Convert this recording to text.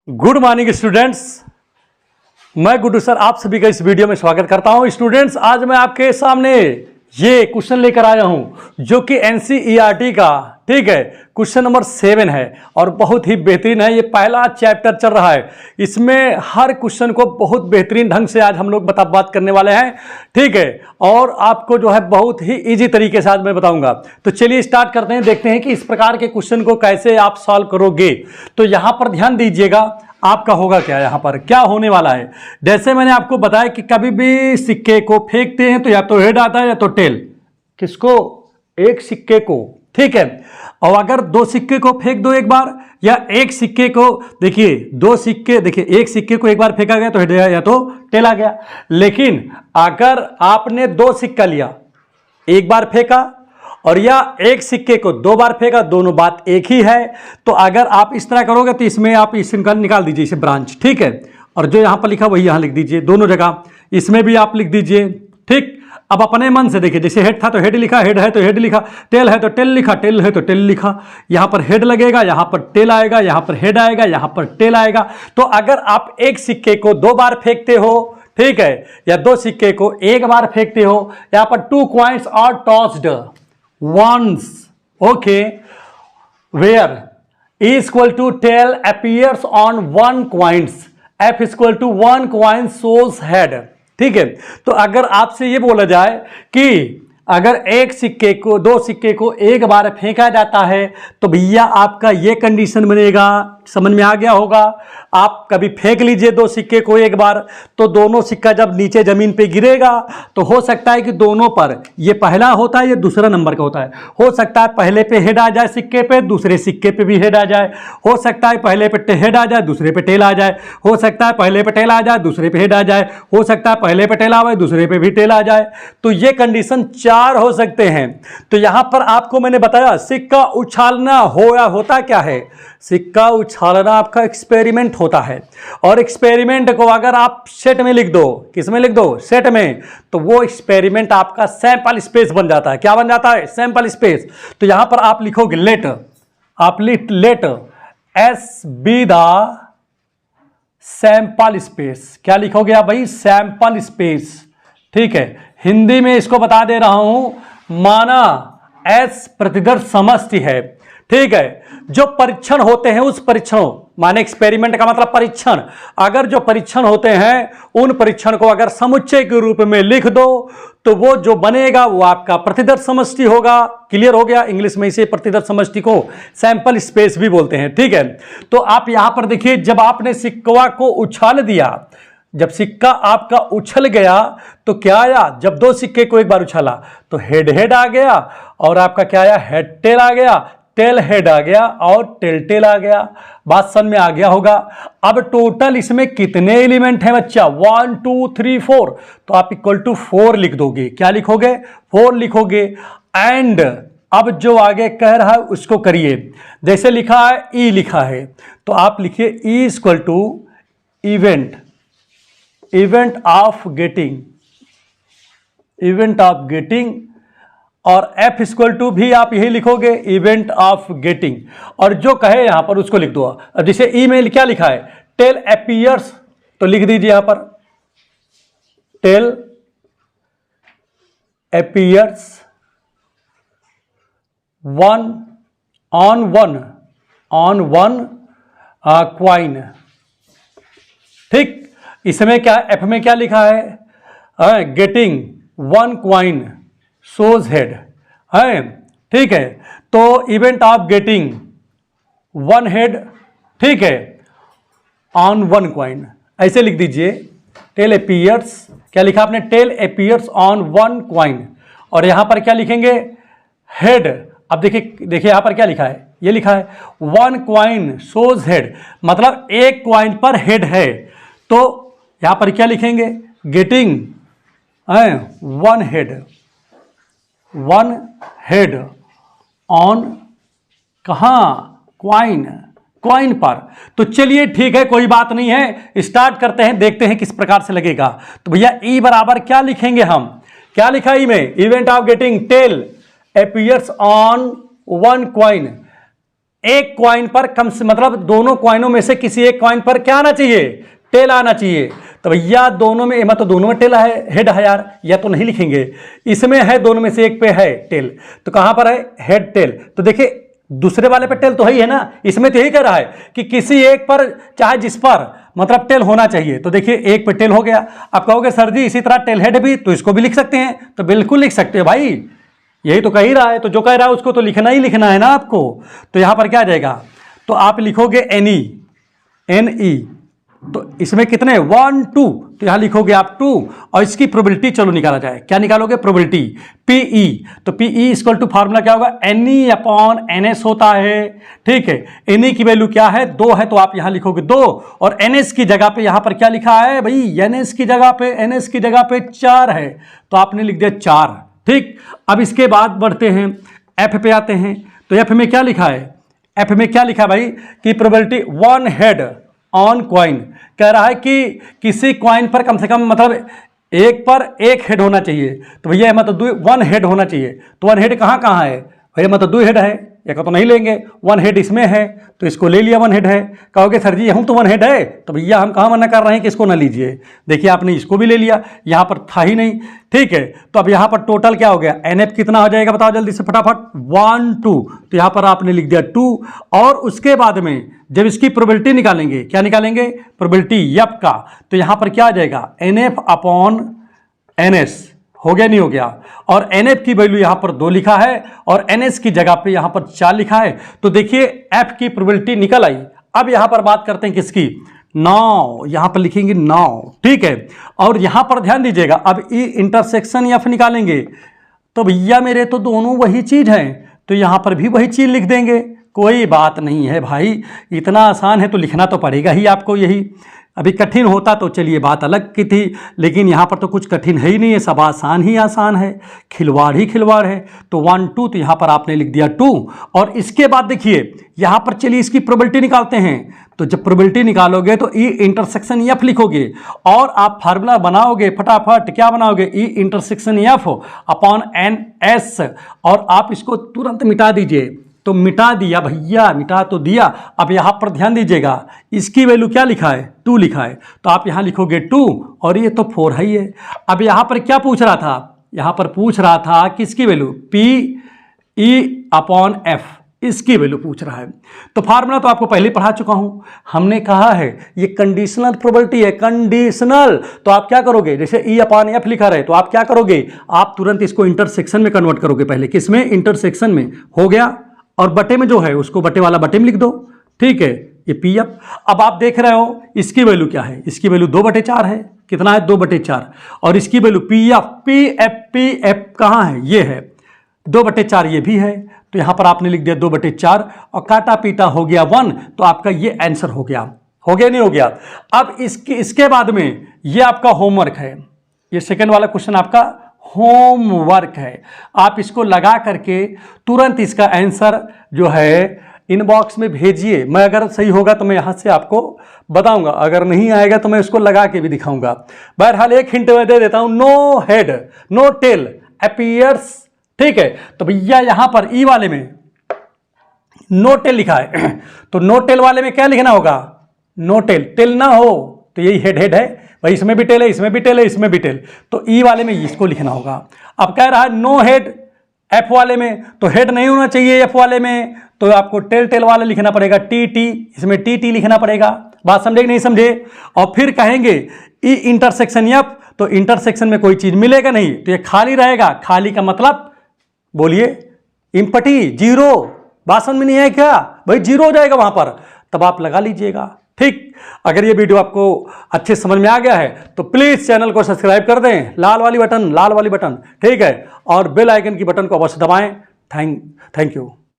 Good morning students, मैं Guddu sir आप सभी का इस वीडियो में स्वागत करता हूं। स्टूडेंट्स, आज मैं आपके सामने ये क्वेश्चन लेकर आया हूं जो कि एनसीईआरटी का ठीक है क्वेश्चन नंबर 7 है और बहुत ही बेहतरीन है। ये पहला चैप्टर चल रहा है, इसमें हर क्वेश्चन को बहुत बेहतरीन ढंग से आज हम लोग बात करने वाले हैं, ठीक है। और आपको जो है बहुत ही इजी तरीके से आज मैं बताऊंगा। तो चलिए स्टार्ट करते हैं, देखते हैं कि इस प्रकार के क्वेश्चन को कैसे आप सॉल्व करोगे। तो यहां पर ध्यान दीजिएगा, आपका होगा क्या, यहां पर क्या होने वाला है। जैसे मैंने आपको बताया कि कभी भी सिक्के को फेंकते हैं तो या तो हेड आता है या तो टेल। किसको? एक सिक्के को, ठीक है। और अगर दो सिक्के को फेंक दो एक बार, या एक सिक्के को, देखिए दो सिक्के, देखिए एक सिक्के को एक बार फेंका गया तो हेड या तो टेल आ गया। लेकिन अगर आपने दो सिक्का लिया, एक बार फेंका और या एक सिक्के को दो बार फेंका, दोनों बात एक ही है। तो अगर आप इस तरह करोगे तो इसमें आप इसका निकाल दीजिए इसे ब्रांच, ठीक है। और जो यहां पर लिखा वही यहां लिख दीजिए, दोनों जगह इसमें भी आप लिख दीजिए, ठीक। अब अपने मन से देखिए, जैसे हेड था तो हेड लिखा, हेड है तो हेड लिखा, टेल है तो टेल लिखा, टेल है तो टेल लिखा। यहां पर हेड लगेगा, यहां पर टेल आएगा, यहां पर हेड आएगा, यहां पर टेल आएगा। तो अगर आप एक सिक्के को दो बार फेंकते हो, ठीक है, या दो सिक्के को एक बार फेंकते हो, यहां पर 2 coins are tossed once, okay, where E equal to tail appears on 1 coins, F equal to 1 coin shows head, ठीक है। तो अगर आपसे ये बोला जाए कि अगर एक सिक्के को, दो सिक्के को एक बार फेंका जाता है तो भैया आपका ये कंडीशन बनेगा, समझ में आ गया होगा। आप कभी फेंक लीजिए दो सिक्के को एक बार, तो दोनों सिक्का जब नीचे जमीन पे गिरेगा तो हो सकता है कि दोनों पर, ये पहला होता है ये दूसरा नंबर का होता है, हो सकता है पहले पे हेड आ जाए सिक्के पे, दूसरे सिक्के पे भी हेड आ जाए, हो सकता है पहले पे हेड आ जाए दूसरे पे टेल आ जाए, हो सकता है पहले पे टेल आ जाए दूसरे पे हेड आ जाए, हो सकता है पहले पे टेल आए दूसरे पे भी टेल आ जाए। तो ये कंडीशन 4 हो सकते हैं। तो यहां पर आपको मैंने बताया सिक्का उछालना हो या होता क्या है, सिक्का उछालना आपका एक्सपेरिमेंट होता है। और एक्सपेरिमेंट को अगर आप सेट में लिख दो, किस में लिख दो? सेट में, तो वो एक्सपेरिमेंट आपका सैंपल स्पेस बन जाता है। क्या बन जाता है? Sample space. तो यहां पर आप लिखोगे लेट, आप let S be the sample space. क्या लिखोगे आप भाई? सैंपल स्पेस, ठीक है। हिंदी में इसको बता दे रहा हूं, माना एस प्रतिदर्श समष्टि है, ठीक है। जो परीक्षण होते हैं उस परीक्षणों, माने एक्सपेरिमेंट का मतलब परीक्षण, अगर जो परीक्षण होते हैं उन परीक्षण को अगर समुच्चय के रूप में लिख दो तो वो जो बनेगा वो आपका प्रतिदर्श समष्टि होगा। क्लियर हो गया? इंग्लिश में इसे प्रतिदर्श समष्टि को सैंपल स्पेस भी बोलते हैं, ठीक है। तो आप यहां पर देखिए, जब आपने सिक्का को उछाल दिया, जब सिक्का आपका उछल गया तो क्या आया? जब दो सिक्के को एक बार उछाला तो हेड आ गया और आपका क्या आया? हेड टेल आ गया, टेल हेड आ गया और टेल टेल आ गया। बात समझ में आ गया होगा। अब टोटल इसमें कितने एलिमेंट हैं बच्चा? 1 2 3 4। तो आप इक्वल टू 4 लिख दोगे। क्या लिखोगे? 4 लिखोगे। एंड अब जो आगे कह रहा है उसको करिए। जैसे लिखा है ई लिखा है तो आप लिखिए E equal to event of getting, और F इक्वल टू भी आप यही लिखोगे, इवेंट ऑफ गेटिंग। और जो कहे यहां पर उसको लिख दो। अब जैसे ई में क्या लिखा है? टेल अपीयर्स, तो लिख दीजिए यहां पर tail appears on one coin, ठीक। इसमें क्या, एफ में क्या लिखा है? गेटिंग 1 क्वाइन शोज हेड है, ठीक है। तो इवेंट ऑफ गेटिंग 1 हेड, ठीक है, ऑन 1 क्वाइन, ऐसे लिख दीजिए। टेल अपीयर्स, क्या लिखा आपने? Tail appears on 1 coin. और यहां पर क्या लिखेंगे? हेड। अब देखिए यहां पर क्या लिखा है? ये लिखा है 1 क्वाइन शोज हेड, मतलब एक क्वाइन पर हेड है। तो यहां पर क्या लिखेंगे? गेटिंग 1 हेड ऑन, कहां? क्वाइन पर। तो चलिए ठीक है, कोई बात नहीं है, स्टार्ट करते हैं, देखते हैं किस प्रकार से लगेगा। तो भैया ई बराबर क्या लिखेंगे हम? क्या लिखा ई में? Event of getting tail appears on 1 coin, एक कॉइन पर कम से मतलब दोनों कॉइनों में से किसी एक कॉइन पर क्या आना चाहिए, टेल आना चाहिए। तो भैया दोनों में, मतलब दोनों में टेल है, हेड है यार, या तो नहीं लिखेंगे, इसमें है दोनों में से एक पे है टेल, तो कहां पर है, हेड टेल। तो देखिए दूसरे वाले पे टेल तो ही है ना, इसमें तो यही कह रहा है कि किसी एक पर चाहे जिस पर मतलब टेल होना चाहिए। तो देखिए एक पे टेल हो गया। आप कहोगे सर जी इसी तरह टेल हेड भी, तो इसको भी लिख सकते हैं, तो बिल्कुल लिख सकते हैं भाई, यही तो कह ही रहा है, तो जो कह रहा है उसको तो लिखना ही लिखना है ना आपको। तो यहां पर क्या आ जाएगा, तो आप लिखोगे एनी, एन ई, तो इसमें कितने 1 2, तो यहां लिखोगे आप 2, और इसकी प्रोबेबिलिटी चलो निकाला जाए, क्या निकालोगे, प्रोबेबिलिटी पीई। तो पीई इक्वल टू फार्मूला क्या होगा, एनई अपॉन एनएस होता है, ठीक है। एनई की वैल्यू क्या है, 2 है, तो आप यहां लिखोगे 2, और एनएस की जगह पे यहां पर क्या लिखा है भाई, एनएस की जगह पे, एनएस की जगह पे 4 है, तो आपने लिख दिया 4, ठीक। अब इसके बाद बढ़ते हैं एफ पे आते हैं, तो एफ में क्या लिखा है, एफ में क्या लिखा है भाई कि प्रोबेबिलिटी 1 हेड ऑन कॉइन, कह रहा है कि किसी कॉइन पर कम से कम मतलब एक पर एक हेड होना चाहिए। तो भैया मतलब 1 हेड होना चाहिए, तो 1 हेड कहाँ कहाँ है भैया, मतलब 2 हेड है, एक तो नहीं लेंगे, 1 हेड इसमें है, तो इसको ले लिया 1 हेड है। कहोगे सर जी हम तो 1 हेड है, तो भैया हम कहाँ मना कर रहे हैं कि इसको ना लीजिए, देखिए आपने इसको भी ले लिया, यहाँ पर था ही नहीं, ठीक है। तो अब यहाँ पर टोटल क्या हो गया, एनएफ कितना हो जाएगा बताओ जल्दी से फटाफट, 1 2, तो यहाँ पर आपने लिख दिया 2, और उसके बाद में जब इसकी प्रोबेबिलिटी निकालेंगे, क्या निकालेंगे, प्रोबेबिलिटी एफ का, तो यहाँ पर क्या आ जाएगा, एनएफ अपॉन एनएस, हो गया नहीं हो गया, और एनएफ की वैल्यू यहां पर 2 लिखा है, और एनएस की जगह पे यहां पर 4 लिखा है, तो देखिए एफ की प्रोबेबिलिटी निकल आई। अब यहां पर बात करते हैं किसकी, 9, यहां पर लिखेंगे 9, ठीक है। और यहां पर ध्यान दीजिएगा, अब ई इंटरसेक्शन एफ निकालेंगे, तो भैया मेरे तो दोनों वही चीज है, तो यहां पर भी वही चीज लिख देंगे, कोई बात नहीं है भाई, इतना आसान है तो लिखना तो पड़ेगा ही आपको यही। अभी कठिन होता तो चलिए बात अलग की थी, लेकिन यहाँ पर तो कुछ कठिन है ही नहीं है, सब आसान ही आसान है, खिलवाड़ ही खिलवाड़ है। तो 1 2, तो यहाँ पर आपने लिख दिया 2, और इसके बाद देखिए यहाँ पर चलिए इसकी प्रोबेबिलिटी निकालते हैं। तो जब प्रोबेबिलिटी निकालोगे तो ई इंटरसेक्शन एफ लिखोगे, और आप फार्मूला बनाओगे फटाफट, क्या बनाओगे, E intersection F upon N S, और आप इसको तुरंत मिटा दीजिए। तो मिटा दिया भैया, मिटा तो दिया। अब यहां पर ध्यान दीजिएगा, इसकी वैल्यू क्या लिखा है, 2 लिखा है, तो आप यहां लिखोगे 2, और ये तो 4 है ही है। अब यहां पर क्या पूछ रहा था, यहां पर पूछ रहा था किसकी value, P E upon F, इसकी वैल्यू पूछ रहा है। तो फार्मूला तो आपको पहले पढ़ा चुका हूं, हमने कहा है ये कंडीशनल प्रोबेबिलिटी है, कंडीशनल। तो आप क्या करोगे, जैसे ई अपॉन एफ लिखा रहे, तो आप क्या करोगे, आप तुरंत इसको इंटरसेक्शन में कन्वर्ट करोगे, पहले किसमें, इंटरसेक्शन में, हो गया। और बटे में जो है उसको बटे वाला बटे में लिख दो, ठीक है, ये पी एफ। अब आप देख रहे हो इसकी वैल्यू क्या है, इसकी वैल्यू 2/4 है, कितना है 2/4, और इसकी वैल्यू पी एफ कहाँ है, ये है 2/4, ये भी है, तो यहां पर आपने लिख दिया 2/4, और काटा पीटा हो गया 1, तो आपका ये आंसर हो गया नहीं हो गया। अब इसके बाद में ये आपका होमवर्क है, ये सेकेंड वाला क्वेश्चन आपका होमवर्क है, आप इसको लगा करके तुरंत इसका आंसर जो है इनबॉक्स में भेजिए। मैं अगर सही होगा तो मैं यहां से आपको बताऊंगा, अगर नहीं आएगा तो मैं इसको लगा के भी दिखाऊंगा। बहरहाल एक हिंट मैं दे देता हूं, no head no tail appears, ठीक है। तो भैया यहां पर ई वाले में नो टेल लिखा है, तो नो टेल वाले में क्या लिखना होगा, नो टेल, टेल ना हो तो यही हेड है भाई, इसमें भी टेल है, इसमें भी टेल है, इसमें भी टेल, तो ई वाले में इसको लिखना होगा। अब कह रहा है नो हेड एफ वाले में, तो हेड नहीं होना चाहिए एफ वाले में, तो आपको टेल वाले लिखना पड़ेगा, टी, इसमें टी लिखना पड़ेगा। बात समझे कि नहीं समझे। और फिर कहेंगे ई इंटरसेक्शन एफ, तो इंटरसेक्शन में कोई चीज मिलेगा नहीं, तो ये खाली रहेगा, खाली का मतलब बोलिए इम्पटी, जीरो। बात समझ में नहीं है क्या भाई, जीरो हो जाएगा वहां पर, तब आप लगा लीजिएगा, ठीक। अगर ये वीडियो आपको अच्छे समझ में आ गया है तो प्लीज चैनल को सब्सक्राइब कर दें, लाल वाली बटन, ठीक है, और बेल आइकन की बटन को अवश्य दबाएं। Thank you.